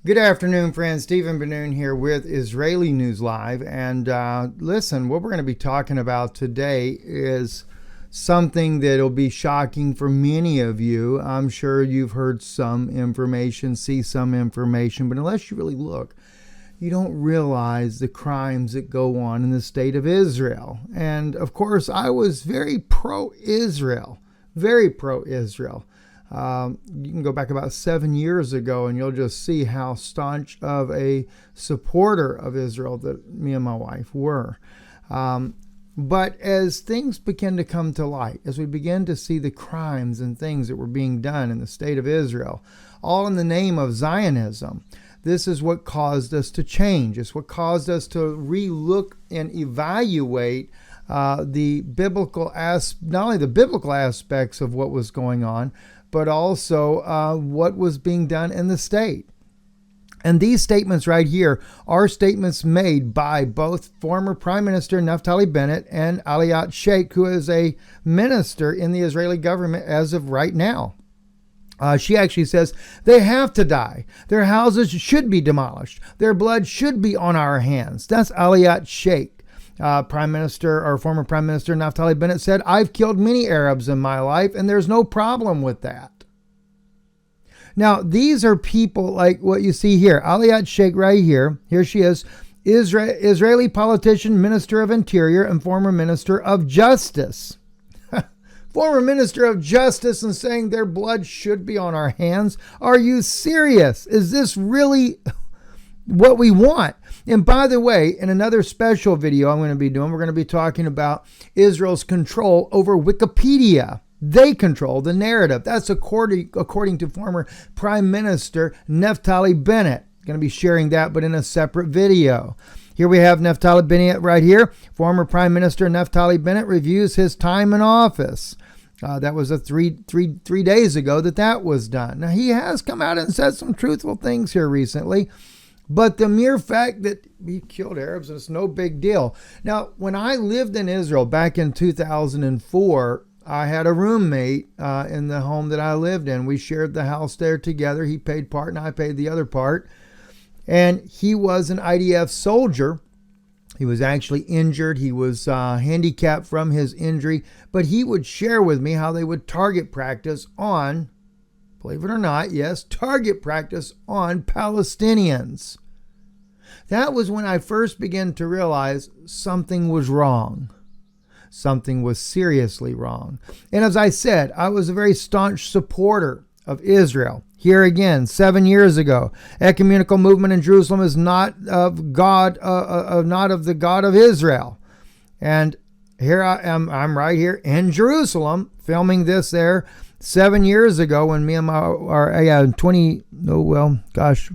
Good afternoon, friends. Stephen Ben-Nun here with Israeli News Live. And listen, what we're going to be talking about today is something that'll be shocking for many of you. I'm sure you've heard some information, see some information, but unless you really look, you don't realize the crimes that go on in the state of Israel. And of course, I was very pro-Israel, very pro-Israel. You can go back about 7 years ago and you'll just see how staunch of a supporter of Israel that me and my wife were. But as things began to come to light, as we began to see the crimes and things that were being done in the state of Israel, all in the name of Zionism, this is what caused us to change. It's what caused us to relook and evaluate the biblical not only the biblical aspects of what was going on, but also what was being done in the state. And these statements right here are statements made by both former Prime Minister Naftali Bennett and Aliyat Sheikh, who is a minister in the Israeli government as of right now. She actually says they have to die. Their houses should be demolished. Their blood should be on our hands. That's Aliyat Sheikh. Prime Minister or former Prime Minister Naftali Bennett said, "I've killed many Arabs in my life and there's no problem with that." Now, these are people like what you see here. Aliyat Sheikh right here. Here she is. Israeli politician, Minister of Interior, and former Minister of Justice. Former Minister of Justice and saying their blood should be on our hands. Are you serious? Is this really what we want? And by the way, in another special video I'm going to be doing, we're going to be talking about Israel's control over Wikipedia. They control the narrative. That's according to former Prime Minister Naftali Bennett. Going to be sharing that, but in a separate video. Here we have Naftali Bennett right here. Former Prime Minister Naftali Bennett reviews his time in office. That was three days ago that was done. Now, he has come out and said some truthful things here recently. But the mere fact that we killed Arabs, it's no big deal. Now, when I lived in Israel back in 2004, I had a roommate in the home that I lived in. We shared the house there together. He paid part and I paid the other part. And he was an IDF soldier. He was actually injured. He was handicapped from his injury. But he would share with me how they would target practice on, believe it or not, yes, target practice on Palestinians. That was when I first began to realize something was wrong. Something was seriously wrong. And as I said, I was a very staunch supporter of Israel. Here again, 7 years ago, ecumenical movement in Jerusalem is not of God, not of the God of Israel. And here I am, I'm right here in Jerusalem, filming this there 7 years ago when me and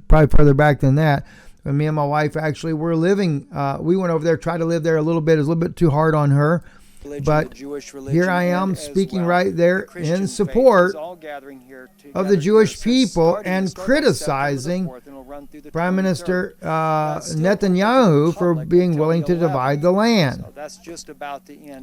probably further back than that, when me and my wife actually were living, we went over there, tried to live there a little bit. It was a little bit too hard on her. But here I am speaking right there in support of the Jewish people and criticizing Prime Minister Netanyahu for being willing to divide the land.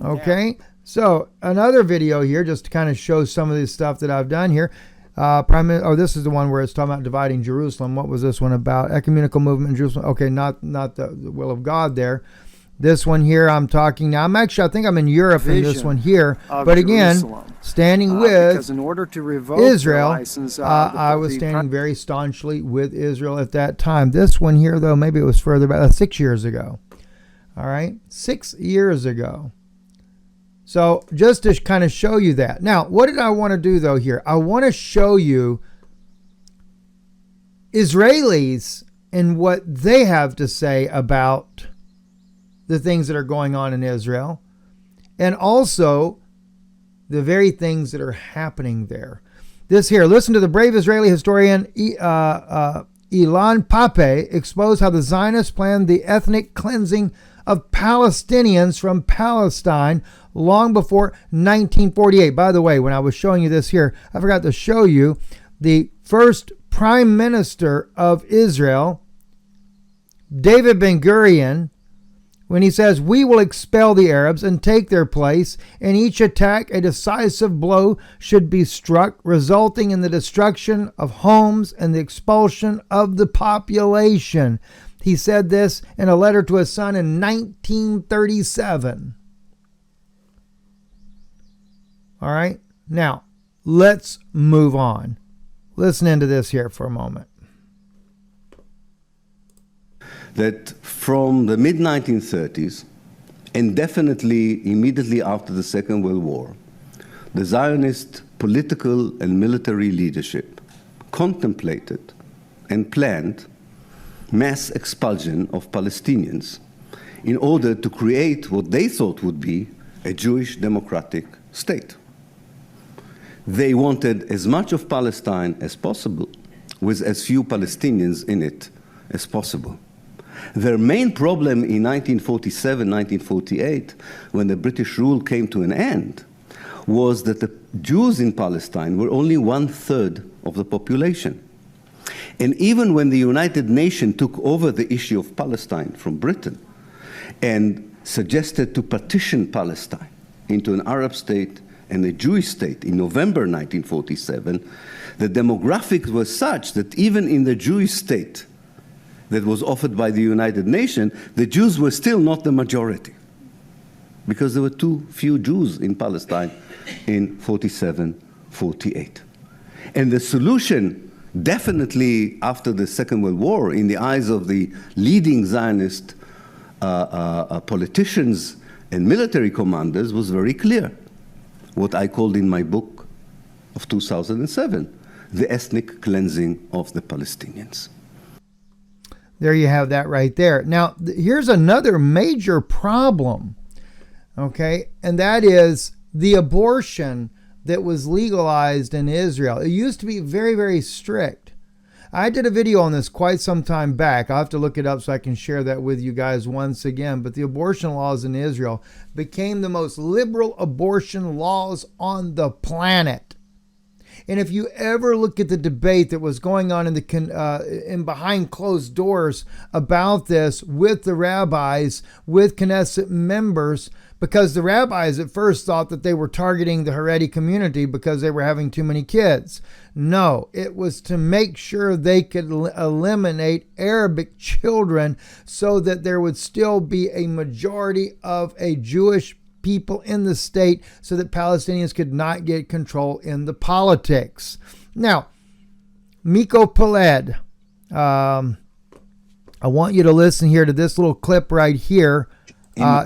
Okay, so another video here just to kind of show some of the stuff that I've done here. This is the one where it's talking about dividing Jerusalem. What was this one about? Ecumenical movement in Jerusalem. Okay, not the will of God there. This one here, I'm talking now. I think I'm in Europe in this one here. But again, standing with in order to revoke Israel, license, I was standing very staunchly with Israel at that time. This one here, though, maybe it was further back, 6 years ago. All right, 6 years ago. So just to kind of show you that. Now, what did I want to do, though, here? I want to show you Israelis and what they have to say about the things that are going on in Israel, and also the very things that are happening there. This here, listen to the brave Israeli historian Ilan Pape expose how the Zionists planned the ethnic cleansing of Palestinians from Palestine long before 1948. By the way, when I was showing you this here, I forgot to show you the first Prime Minister of Israel, David Ben-Gurion, when he says, we will expel the Arabs and take their place. In each attack, a decisive blow should be struck, resulting in the destruction of homes and the expulsion of the population. He said this in a letter to his son in 1937. All right, now let's move on. Listen into this here for a moment. That from the mid-1930s, and definitely immediately after the Second World War, the Zionist political and military leadership contemplated and planned mass expulsion of Palestinians in order to create what they thought would be a Jewish democratic state. They wanted as much of Palestine as possible, with as few Palestinians in it as possible. Their main problem in 1947, 1948, when the British rule came to an end, was that the Jews in Palestine were only 1/3 of the population. And even when the United Nations took over the issue of Palestine from Britain and suggested to partition Palestine into an Arab state and a Jewish state in November 1947, the demographics were such that even in the Jewish state that was offered by the United Nations, the Jews were still not the majority, because there were too few Jews in Palestine in 47, 48. And the solution, definitely after the Second World War, in the eyes of the leading Zionist politicians and military commanders, was very clear. What I called in my book of 2007, the ethnic cleansing of the Palestinians. There you have that right there. Now, here's another major problem, okay? And that is the abortion that was legalized in Israel. It used to be very, very strict. I did a video on this quite some time back. I'll have to look it up so I can share that with you guys once again. But the abortion laws in Israel became the most liberal abortion laws on the planet. And if you ever look at the debate that was going on in behind closed doors about this with the rabbis, with Knesset members, because the rabbis at first thought that they were targeting the Haredi community because they were having too many kids. No, it was to make sure they could eliminate Arabic children so that there would still be a majority of a Jewish people in the state so that Palestinians could not get control in the politics. Now, Miko Peled, I want you to listen here to this little clip right here.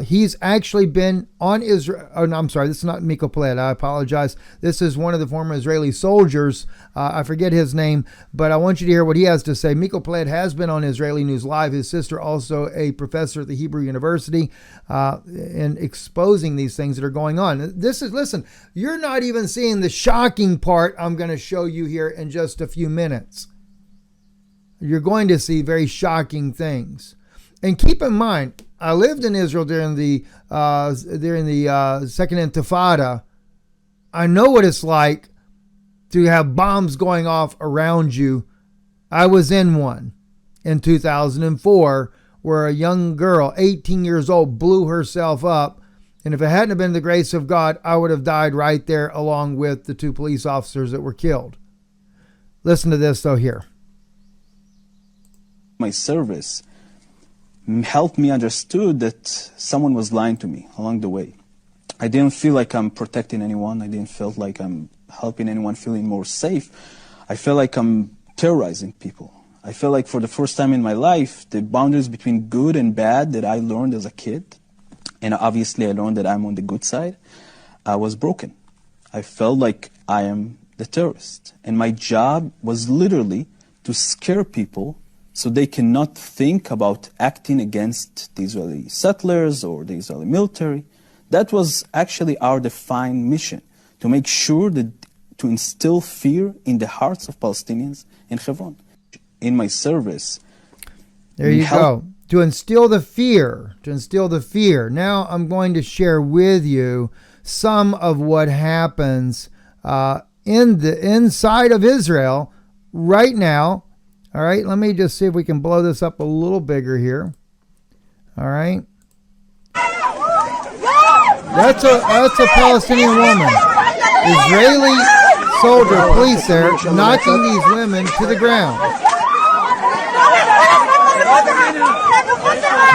He's actually been on Israel. Oh, no, I'm sorry. This is not Miko Peled. I apologize. This is one of the former Israeli soldiers. I forget his name, but I want you to hear what he has to say. Miko Peled has been on Israeli News Live. His sister, also a professor at the Hebrew University, in exposing these things that are going on. Listen, you're not even seeing the shocking part I'm going to show you here in just a few minutes. You're going to see very shocking things. And keep in mind, I lived in Israel during the Second Intifada. I know what it's like to have bombs going off around you. I was in one in 2004 where a young girl, 18 years old, blew herself up. And if it hadn't been the grace of God, I would have died right there along with the 2 police officers that were killed. Listen to this, though, here. My service helped me understood that someone was lying to me along the way. I didn't feel like I'm protecting anyone. I didn't feel like I'm helping anyone feeling more safe. I feel like I'm terrorizing people. I feel like for the first time in my life, the boundaries between good and bad that I learned as a kid, and obviously I learned that I'm on the good side, was broken. I felt like I am the terrorist. And my job was literally to scare people so they cannot think about acting against the Israeli settlers or the Israeli military. That was actually our defined mission, to make sure that to instill fear in the hearts of Palestinians in Hebron. In my service, there you go. To instill the fear. Now I'm going to share with you some of what happens in the inside of Israel right now. All right, let me just see if we can blow this up a little bigger here. All right. That's a Palestinian woman. Israeli soldier, police there, knocking these women to the ground.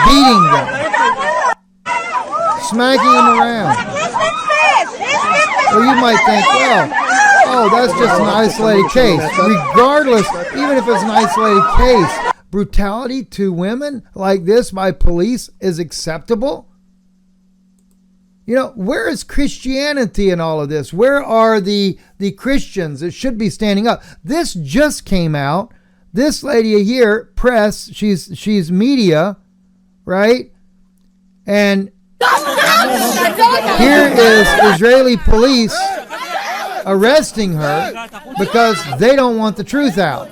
Beating them. Smacking them around. Well, you might think, well, oh, that's just an isolated case. Regardless, even if it's an isolated case, brutality to women like this by police is acceptable? You know, where is Christianity in all of this? Where are the Christians that should be standing up? This just came out. This lady here, press, she's media, right? And here is Israeli police arresting her because they don't want the truth out.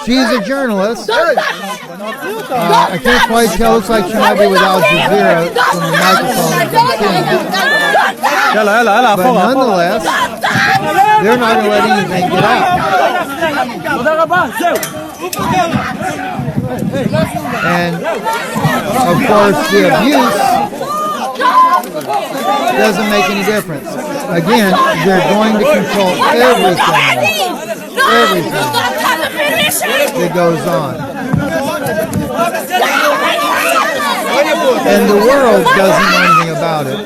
She's a journalist. I can't quite tell. Looks like she might be with Al Jazeera from the microphone. But nonetheless, they're not going to let anything get out. And, of course, the abuse doesn't make any difference. Again, they're going to control everything that goes on. And the world doesn't know anything about it.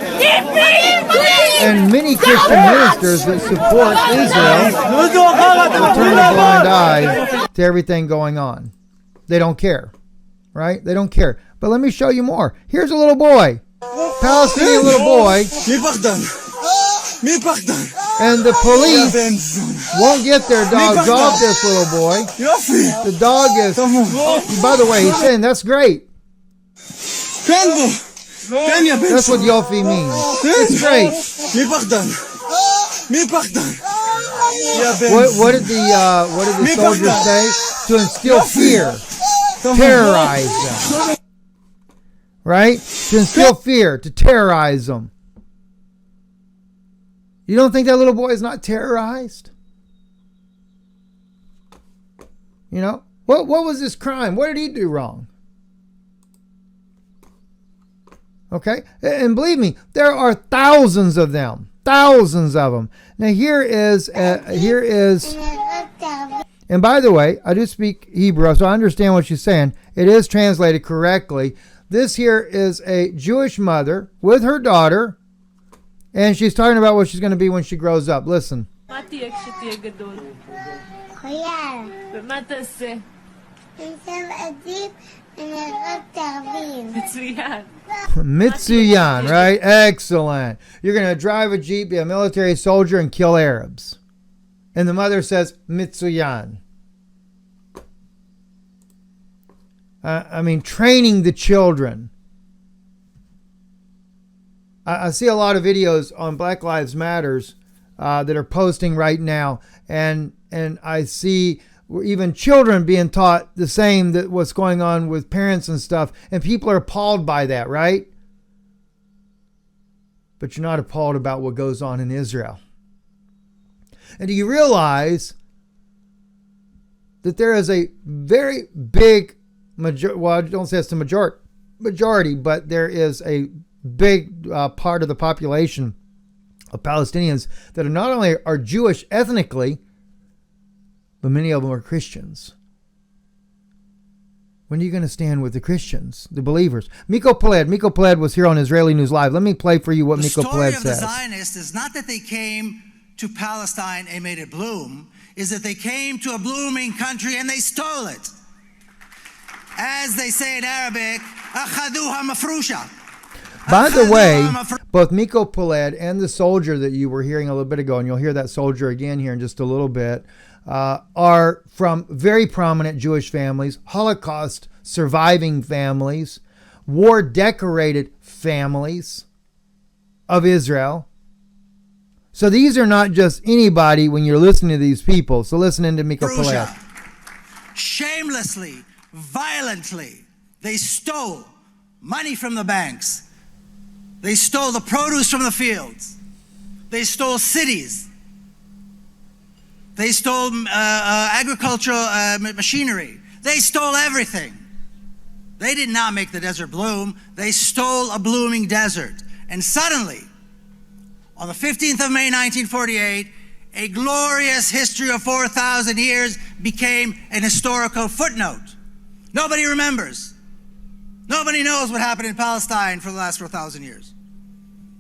And many Christian ministers that support Israel will turn a blind eye to everything going on. They don't care, right? They don't care. But let me show you more. Here's a little boy, Palestinian little boy. And the police won't get their dogs off this little boy. The dog is, by the way, he's saying that's great. That's what Yofi means. It's great. What did the soldiers say? To instill fear, terrorize them. Right? To instill fear, to terrorize them. You don't think that little boy is not terrorized? You know, what was his crime? What did he do wrong? Okay, and believe me, there are thousands of them. Now here is, and by the way, I do speak Hebrew, so I understand what she's saying. It is translated correctly. This here is a Jewish mother with her daughter, and she's talking about what she's going to be when she grows up. Listen. Mitsuyan, right? Excellent. You're going to drive a Jeep, be a military soldier, and kill Arabs. And the mother says, Mitsuyan. Training the children. I see a lot of videos on Black Lives Matters that are posting right now, and I see even children being taught the same that what's going on with parents and stuff, and people are appalled by that, right? But you're not appalled about what goes on in Israel. And do you realize that there is a very big majority, well, I don't say it's the majority, but there is a big part of the population of Palestinians that are not only are Jewish ethnically, but many of them are Christians. When are you going to stand with the Christians, the believers? Miko Peled was here on Israeli News Live. Let me play for you what Miko Peled says. The story of the Zionists is not that they came to Palestine and made it bloom, is that they came to a blooming country and they stole it. As they say in Arabic, "Akhaduha mafrusha." By the way, both Miko Peled and the soldier that you were hearing a little bit ago, and you'll hear that soldier again here in just a little bit, are from very prominent Jewish families, Holocaust surviving families, war decorated families of Israel. So these are not just anybody when you're listening to these people. So listening to Miko Peled. Shamelessly, violently, they stole money from the banks. They stole the produce from the fields. They stole cities. They stole agricultural machinery. They stole everything. They did not make the desert bloom. They stole a blooming desert. And suddenly, on the 15th of May, 1948, a glorious history of 4,000 years became an historical footnote. Nobody remembers. Nobody knows what happened in Palestine for the last 4,000 years.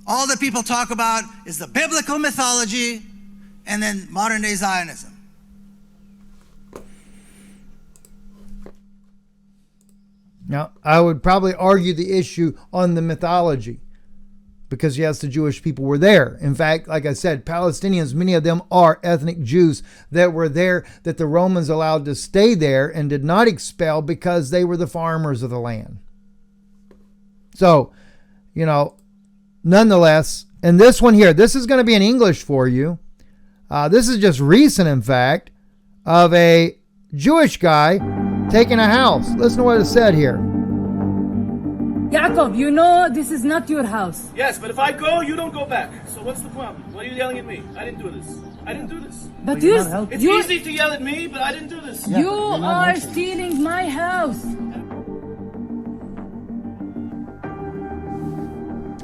All that people talk about is the biblical mythology and then modern day Zionism. Now, I would probably argue the issue on the mythology because, yes, the Jewish people were there. In fact, like I said, Palestinians, many of them are ethnic Jews that were there, that the Romans allowed to stay there and did not expel because they were the farmers of the land. So, nonetheless, and this one here, this is going to be in English for you. This is just recent, in fact, of a Jewish guy taking a house. Listen to what it said here. Yaakov, you know this is not your house. Yes, but if I go, you don't go back. So what's the problem? Why are you yelling at me? I didn't do this. I didn't do this. But It's easy to yell at me, but I didn't do this. You are stealing my house.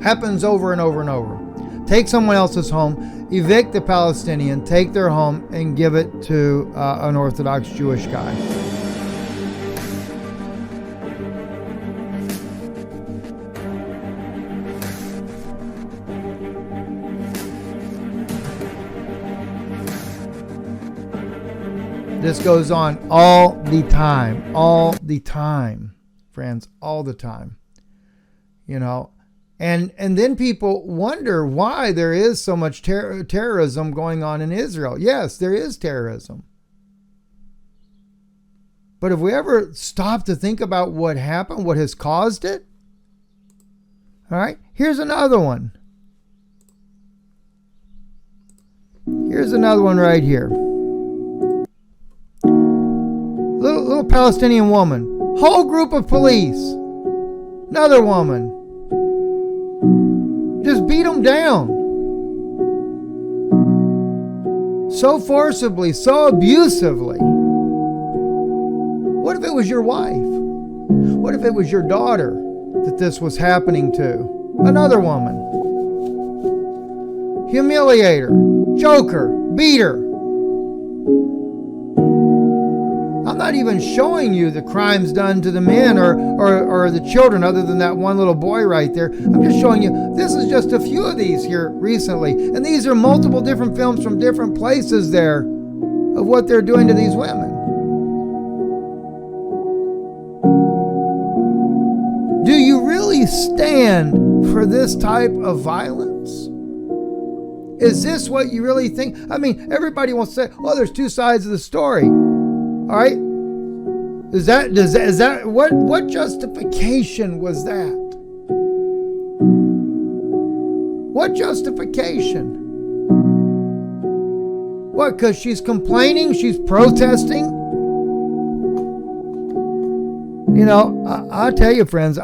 Happens over and over and over. Take someone else's home, evict the Palestinian, take their home, and give it to an Orthodox Jewish guy. This goes on all the time, friends, all the time. And then people wonder why there is so much terrorism going on in Israel. Yes, there is terrorism. But have we ever stopped to think about what happened, what has caused it? All right, here's another one. Here's another one right here. Little Palestinian woman. Whole group of police. Another woman. Just beat them down. So forcibly, so abusively. What if it was your wife? What if it was your daughter that this was happening to? Another woman. Humiliate her, choke her, beat her. I'm not even showing you the crimes done to the men or the children other than that one little boy right there. I'm just showing you, this is just a few of these here recently. And these are multiple different films from different places there of what they're doing to these women. Do you really stand for this type of violence? Is this what you really think? I mean, everybody wants to say, well, there's two sides of the story. All right? Is that what justification was that? What justification? What, because she's complaining, she's protesting? I'll tell you, friends,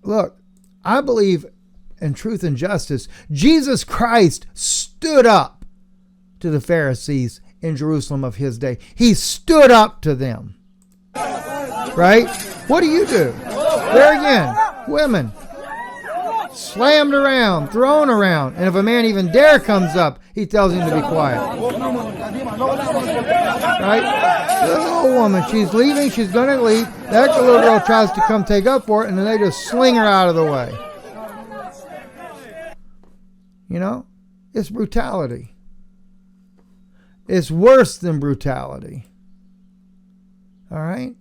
look, I believe in truth and justice. Jesus Christ stood up to the Pharisees in Jerusalem of his day. He stood up to them. Right? What do? There again, women slammed around, thrown around, and if a man even dare comes up, he tells him to be quiet. Right? The little woman, she's leaving, she's going to leave. That little girl tries to come take up for it, and then they just sling her out of the way. It's brutality. It's worse than brutality. All right?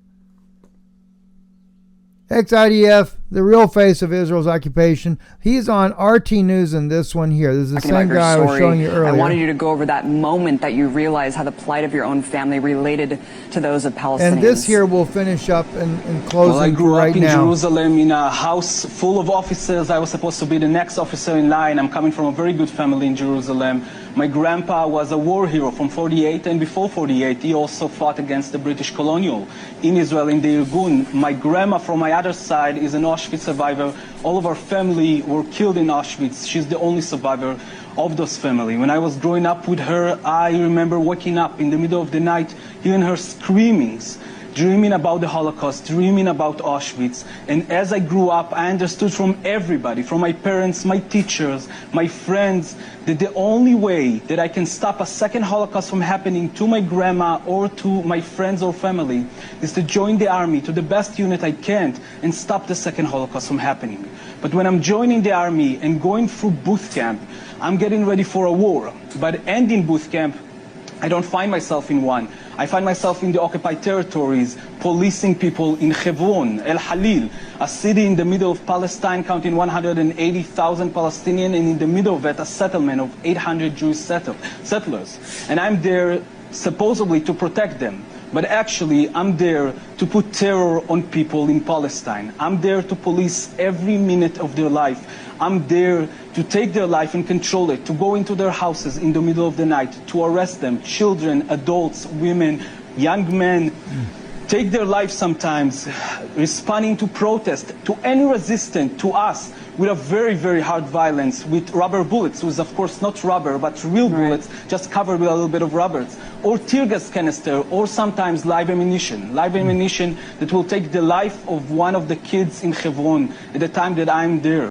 Ex-IDF, the real face of Israel's occupation. He's on RT News in this one here. This is the same guy I was showing you earlier. I wanted you to go over that moment that you realized how the plight of your own family related to those of Palestinians. And this here will finish up in closing I grew right up in now. Jerusalem in a house full of officers. I was supposed to be the next officer in line. I'm coming from a very good family in Jerusalem. My grandpa was a war hero from 48, and before 48, he also fought against the British colonial in Israel in the Irgun. My grandma from my other side is an Auschwitz survivor. All of our family were killed in Auschwitz. She's the only survivor of those family. When I was growing up with her, I remember waking up in the middle of the night, hearing her screamings. dreaming about the Holocaust, dreaming about Auschwitz. And as I grew up, I understood from everybody, from my parents, my teachers, my friends, that the only way that I can stop a second Holocaust from happening to my grandma or to my friends or family is to join the army to the best unit I can and stop the second Holocaust from happening. But when I'm joining the army and going through boot camp, I'm getting ready for a war. But ending boot camp, I don't find myself in one. I find myself in the occupied territories, policing people in Hebron, El Halil, a city in the middle of Palestine counting 180,000 Palestinians, and in the middle of it, a settlement of 800 Jewish settlers. And I'm there supposedly to protect them. But actually, I'm there to put terror on people in Palestine. I'm there to police every minute of their life. I'm there to take their life and control it, to go into their houses in the middle of the night, to arrest them, children, adults, women, young men, take their life sometimes, responding to protest, to any resistance to us with a very, very hard violence, with rubber bullets, which of course not rubber, but real bullets, just covered with a little bit of rubbers, or tear gas canister, or sometimes live ammunition that will take the life of one of the kids in Hebron at the time that I'm there.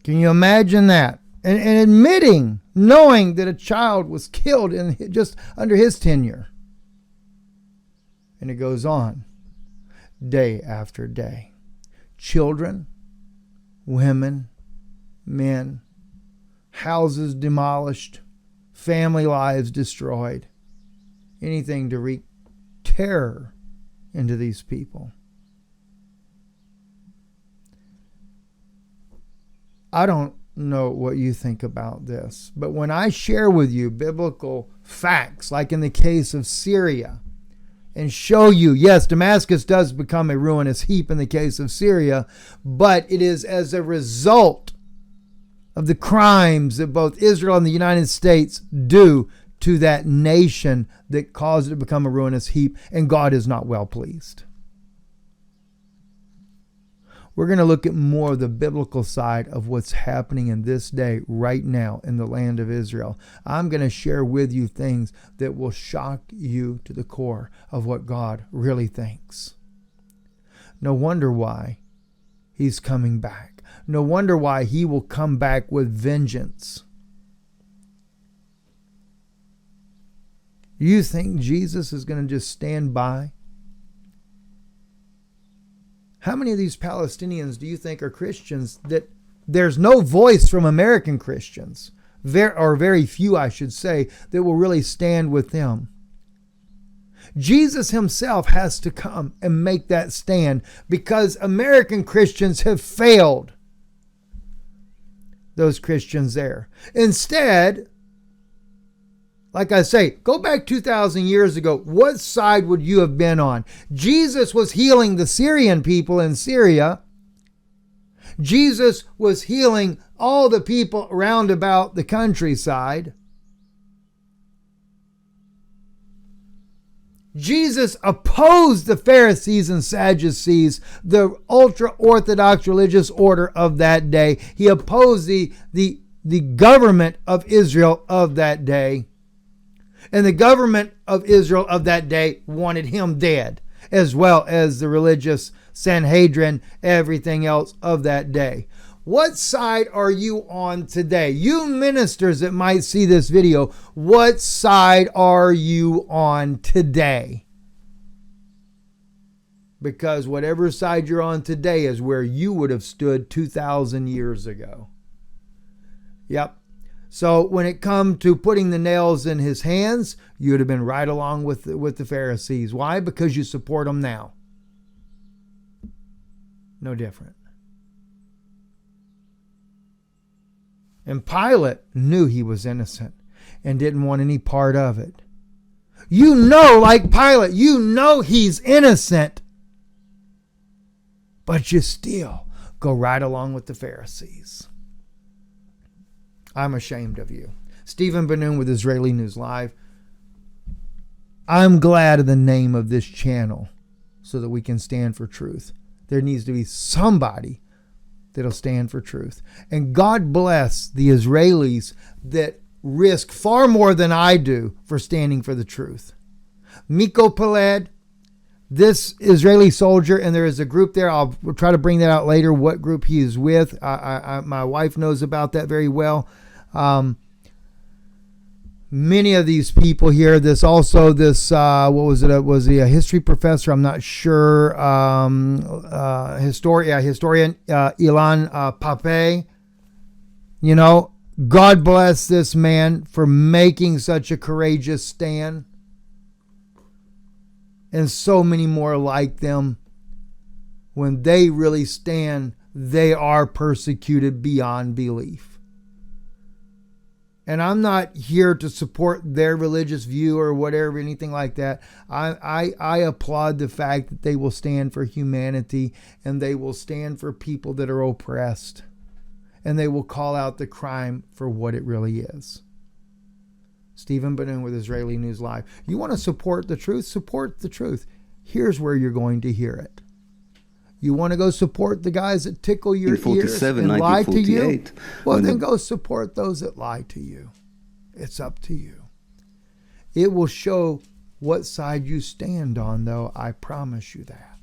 Can you imagine that? And admitting, knowing that a child was killed just under his tenure. And it goes on day after day. Children, women, men, houses demolished, family lives destroyed. Anything to wreak terror into these people. I don't know what you think about this, but when I share with you biblical facts, like in the case of Syria, and show you, yes, Damascus does become a ruinous heap in the case of Syria, but it is as a result of the crimes that both Israel and the United States do to that nation that caused it to become a ruinous heap, and God is not well pleased. We're going to look at more of the biblical side of what's happening in this day right now in the land of Israel. I'm going to share with you things that will shock you to the core of what God really thinks. No wonder why he's coming back. No wonder why he will come back with vengeance. You think Jesus is going to just stand by? How many of these Palestinians do you think are Christians that there's no voice from American Christians, or very few, I should say, that will really stand with them? Jesus himself has to come and make that stand because American Christians have failed those Christians there. Instead, like I say, go back 2,000 years ago. What side would you have been on? Jesus was healing the Syrian people in Syria. Jesus was healing all the people around about the countryside. Jesus opposed the Pharisees and Sadducees, the ultra-Orthodox religious order of that day. He opposed the government of Israel of that day. And the government of Israel of that day wanted him dead, as well as the religious Sanhedrin, everything else of that day. What side are you on today? You ministers that might see this video, what side are you on today? Because whatever side you're on today is where you would have stood 2,000 years ago. Yep. So when it come to putting the nails in his hands, you'd have been right along with the Pharisees. Why? Because you support them now. No different. And Pilate knew he was innocent and didn't want any part of it. You know, like Pilate, you know he's innocent, but you still go right along with the Pharisees. I'm ashamed of you. Stephen Ben-Nun with Israeli News Live. I'm glad of the name of this channel so that we can stand for truth. There needs to be somebody that'll stand for truth. And God bless the Israelis that risk far more than I do for standing for the truth. Miko Peled, this Israeli soldier, and there is a group there. We'll try to bring that out later, what group he is with. My wife knows about that very well. Many of these people here, what was it? Was he a history professor? I'm not sure. Historian Ilan Pape. You know, God bless this man for making such a courageous stand. And so many more like them. When they really stand, they are persecuted beyond belief. And I'm not here to support their religious view or whatever, anything like that. I applaud the fact that they will stand for humanity, and they will stand for people that are oppressed. And they will call out the crime for what it really is. Stephen Benoon with Israeli News Live. You want to support the truth? Support the truth. Here's where you're going to hear it. You want to go support the guys that tickle your ears and lie to you? Well, then go support those that lie to you. It's up to you. It will show what side you stand on, though. I promise you that.